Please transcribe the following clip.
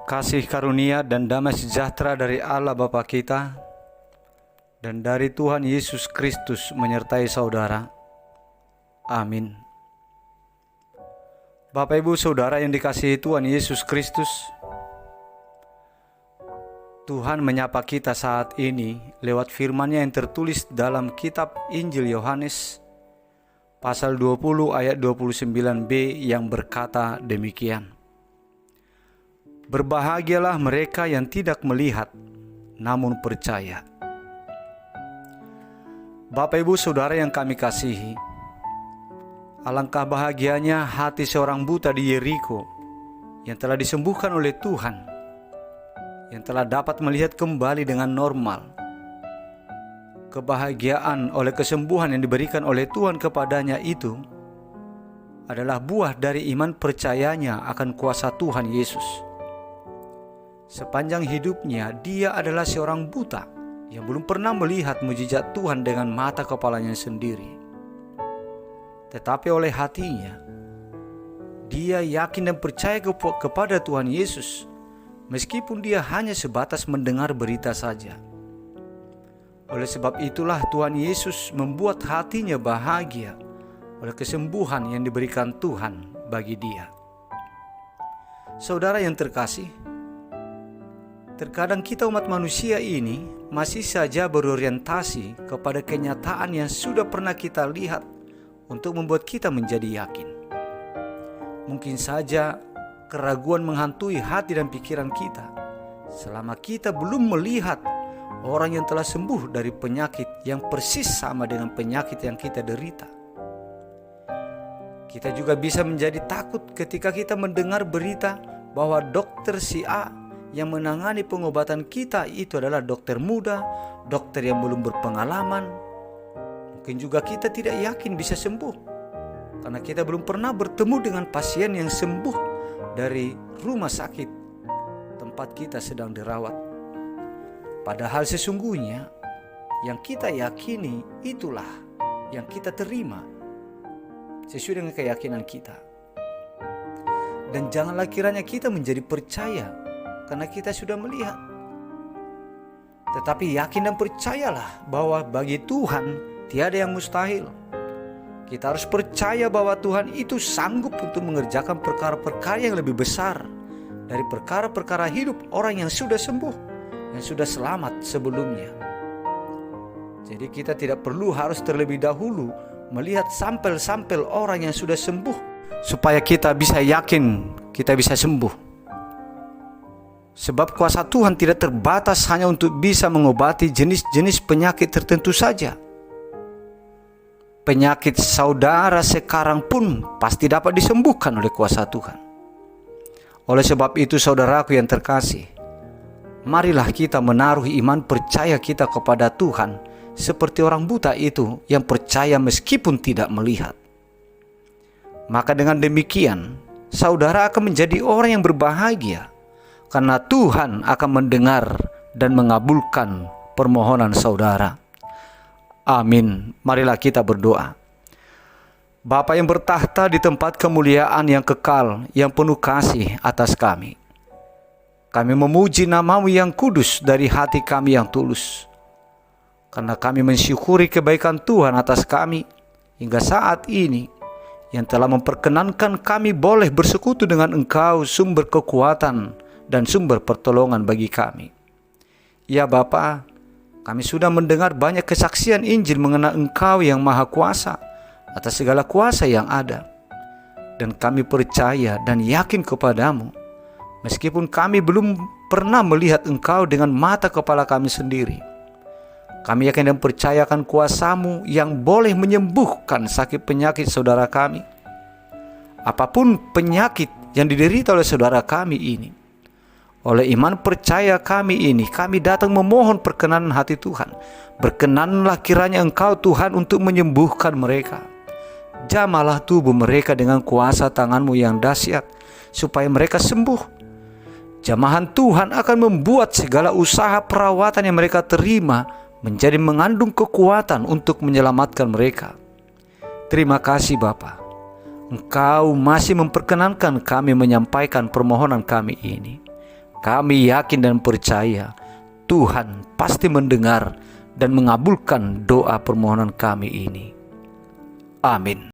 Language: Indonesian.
Kasih karunia dan damai sejahtera dari Allah Bapa kita dan dari Tuhan Yesus Kristus menyertai saudara. Amin. Bapak Ibu Saudara yang dikasihi Tuhan Yesus Kristus, Tuhan menyapa kita saat ini lewat firman-Nya yang tertulis dalam kitab Injil Yohanes pasal 20 ayat 29b yang berkata demikian. Berbahagialah mereka yang tidak melihat namun percaya. Bapak Ibu Saudara yang kami kasihi, alangkah bahagianya hati seorang buta di Yeriko yang telah disembuhkan oleh Tuhan, yang telah dapat melihat kembali dengan normal. Kebahagiaan oleh kesembuhan yang diberikan oleh Tuhan kepadanya itu adalah buah dari iman percayanya akan kuasa Tuhan Yesus. Sepanjang hidupnya dia adalah seorang buta yang belum pernah melihat mujizat Tuhan dengan mata kepalanya sendiri. Tetapi oleh hatinya, dia yakin dan percaya kepada Tuhan Yesus, meskipun dia hanya sebatas mendengar berita saja. Oleh sebab itulah Tuhan Yesus membuat hatinya bahagia oleh kesembuhan yang diberikan Tuhan bagi dia. Saudara yang terkasih, terkadang kita umat manusia ini masih saja berorientasi kepada kenyataan yang sudah pernah kita lihat untuk membuat kita menjadi yakin. Mungkin saja keraguan menghantui hati dan pikiran kita selama kita belum melihat orang yang telah sembuh dari penyakit yang persis sama dengan penyakit yang kita derita. Kita juga bisa menjadi takut ketika kita mendengar berita bahwa dokter si A yang menangani pengobatan kita itu adalah dokter muda, dokter yang belum berpengalaman. Mungkin juga kita tidak yakin bisa sembuh, karena kita belum pernah bertemu dengan pasien yang sembuh dari rumah sakit tempat kita sedang dirawat. Padahal sesungguhnya yang kita yakini itulah yang kita terima sesuai dengan keyakinan kita. Dan janganlah kiranya kita menjadi percaya karena kita sudah melihat, tetapi yakin dan percayalah bahwa bagi Tuhan tiada yang mustahil. Kita harus percaya bahwa Tuhan itu sanggup untuk mengerjakan perkara-perkara yang lebih besar dari perkara-perkara hidup orang yang sudah sembuh, yang sudah selamat sebelumnya. Jadi kita tidak perlu harus terlebih dahulu melihat sampel-sampel orang yang sudah sembuh supaya kita bisa yakin kita bisa sembuh. Sebab kuasa Tuhan tidak terbatas hanya untuk bisa mengobati jenis-jenis penyakit tertentu saja. Penyakit saudara sekarang pun pasti dapat disembuhkan oleh kuasa Tuhan. Oleh sebab itu saudaraku yang terkasih, marilah kita menaruh iman percaya kita kepada Tuhan seperti orang buta itu yang percaya meskipun tidak melihat. Maka dengan demikian, saudara akan menjadi orang yang berbahagia, karena Tuhan akan mendengar dan mengabulkan permohonan saudara. Amin. Marilah kita berdoa. Bapa yang bertahta di tempat kemuliaan yang kekal, yang penuh kasih atas kami, kami memuji nama-Mu yang kudus dari hati kami yang tulus. Karena kami mensyukuri kebaikan Tuhan atas kami hingga saat ini, yang telah memperkenankan kami boleh bersekutu dengan Engkau, sumber kekuatan dan sumber pertolongan bagi kami. Ya Bapa, kami sudah mendengar banyak kesaksian Injil mengenai Engkau yang Maha Kuasa atas segala kuasa yang ada. Dan kami percaya dan yakin kepadamu, meskipun kami belum pernah melihat Engkau dengan mata kepala kami sendiri. Kami yakin dan percayakan kuasa-Mu yang boleh menyembuhkan sakit penyakit saudara kami. Apapun penyakit yang diderita oleh saudara kami ini, oleh iman percaya kami ini, kami datang memohon perkenanan hati Tuhan. Berkenanlah kiranya Engkau Tuhan untuk menyembuhkan mereka. Jamalah tubuh mereka dengan kuasa tangan-Mu yang dahsyat, supaya mereka sembuh. Jamahan Tuhan akan membuat segala usaha perawatan yang mereka terima menjadi mengandung kekuatan untuk menyelamatkan mereka. Terima kasih Bapa. Engkau masih memperkenankan kami menyampaikan permohonan kami ini. kami yakin dan percaya Tuhan pasti mendengar dan mengabulkan doa permohonan kami ini. Amin.